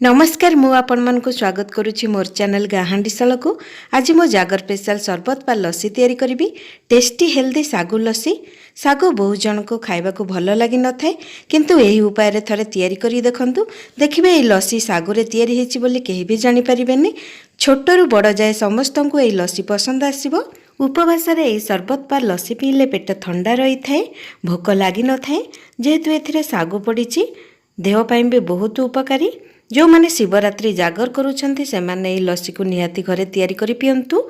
नमस्कार मु आपण मन को स्वागत करुच्ची मोर चैनल गाँ हांडीसाला को। आज मो जागर स्पेशल सरबत बा लस्सी तैयारी करी। टेस्टी हेल्दी सागु लस्सी। सागु बहुत जन को खाइबा को भल लगी न थाए, किंतु एही उपाय रे थरे तैयारी करी देखंतु। देखिबे एही लस्सी सागु रे तैयारी हेची बोली केही भी जानि परिबेनी। छोटरू बड़ जाए समस्त को एही लस्सी पसंद आसीबो। उपवास रे एही सरबत बा लस्सी पीले पेट ठंडा रही थाए, भोक लगी न थाए। जेहेतु एथिरे सागु पड़ीची देह पई भी बहुत उपकारी। जो माने शिवरात्रि जागर करूछंती से माने एही लस्सी को निहाती घरे तैयारी करी पियंतु।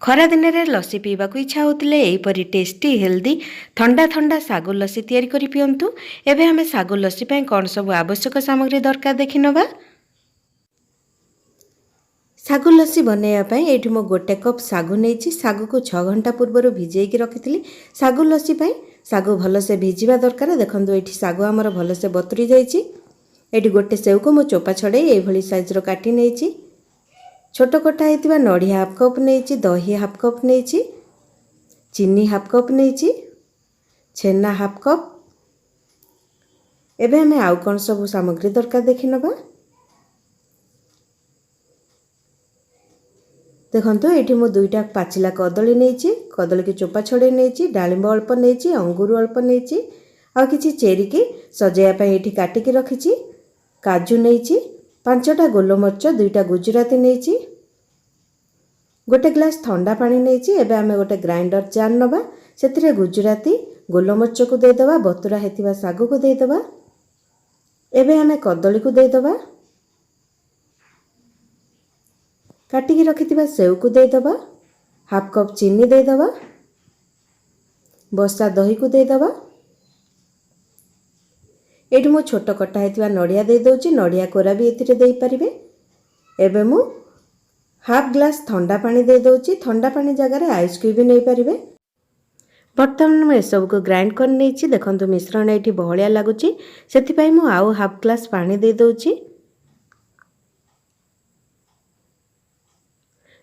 खरा दिन रे लस्सी पीबा को इच्छा होतिले एही परी टेस्टी हेल्दी ठंडा ठंडा सागु लस्सी तैयारी करी पियंतु। एबे हमें सागु लस्सी पई कोन सब आवश्यक सामग्री दरकार देखि नबा। सागु लस्सी बनैया पई एठी मो 1 कप सागु नेछि। सागु को 6 घंटा पूर्व भिजेई की रखिथिली। सागु लस्सी पई सागु भल से भिजिबा दरकार। देखंतु एठी सागु हमर भल से बतुरी जाईछि। एटी गोटे सेव को मो चोपा छड़े ये साइज काटी नहीं। छोट कटा होता नड़िया हाफ कप नहीं, दही हाफ कप नहीं, चीनी हाफ कप नहीं, छेना हाफ कप। एबे हमें आउ कौन सब सामग्री दरकार देखि नबा। देखंतु एठी मो 2टा पाचिला कदली नहीं, कदली की चोपा छड़े नहीं, डालिंब अल्प नहीं, अंगूर अल्प नहीं, आ किछि चेरी की सजाया पई एठी काटी की रखिछि। काजू नहीं, 5टा गोलमरिच, 2टा गुजराती नहीं, गोटे ग्लास ठंडा पानी नहीं। एबे आमे गोटे ग्राइंडर जार नबा। सेतिरे गुजराती गोलमरिच को देदबा, बतुरा हेतिबा सागु को देदबा। एबे आमे कदली को देदबा, काटी की रखितिबा सेव को देदबा, हाफ कप चीनी देदबा, बसा दही को देदबा। एठी मो छोट कटा हेतिबा नड़िया दे दोची, नड़िया कोरा भी एथिरे देई परिबे। एबे मो हाफ ग्लास ठंडा पानी दे दोची। ठंडा पानी जगह रे आइस क्यूब भी नहीं परिबे। बर्तमान में सब को ग्राइंड कर नेछि। देखंतु मिश्रण एठी बहलिया लागुची, सेति पई मो आउ हाफ ग्लास पानी दे दोची।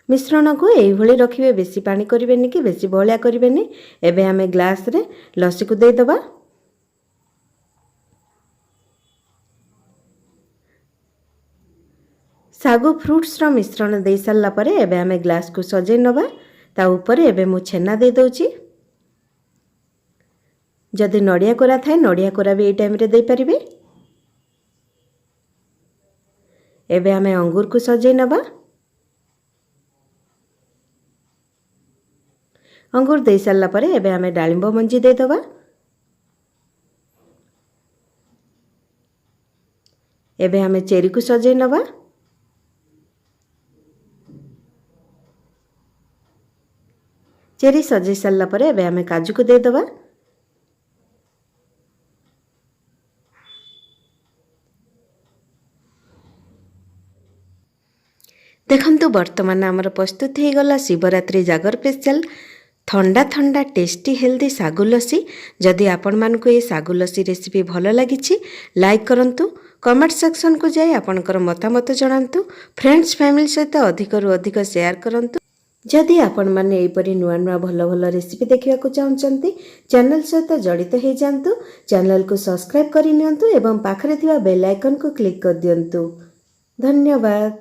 मिश्रण को एई भली रखिबे, बेसी पानी करिवेनी कि बेसी बहलिया करिवेनी। एबे हमें ग्लास रे लस्सी को दे दबा। सागु फ्रूट्स रो मिश्रण दे सारला परे एबे हमें ग्लास को सजे नबा। ता ऊपर एबे मु छेना दे दोची। जदि नड़िया कोरा थाए नड़िया कोरा भी ए टाइम रे दे परिबे। एबे हमें अंगूर को सजे नबा। अंगूर दे सारला परे एबे हमें डालिंब मंजी दे दबा। एबे हमें चेरी को सजे नबा। चेरी सजे सारला परे एबे हमें काजू को दे दबा। देखंतु वर्तमान आमर प्रस्तुत हो गला शिवरात्रि जागर स्पेशल ठंडा ठंडा टेस्टी हेल्दी सागु लस्सी। जदि आपण मानकु ये सागु लस्सी रेसिपी भल लागिछि लाइक करंतु, कमेंट सेक्शन को जाई आपनकर मतामत जणांतु, फ्रेंड्स फैमिली सहित अधिक रु अधिक शेयर करंतु। जदि आपण माने एपरी नुआ नुआ भल भल रेसिपी देखिया को चाहउचंती चैनल सहित जड़ित हो जांतु। चैनल को सब्सक्राइब करि नियंतु एवं पाखरे थिबा बेल आइकन को क्लिक कर दियंतु। धन्यवाद।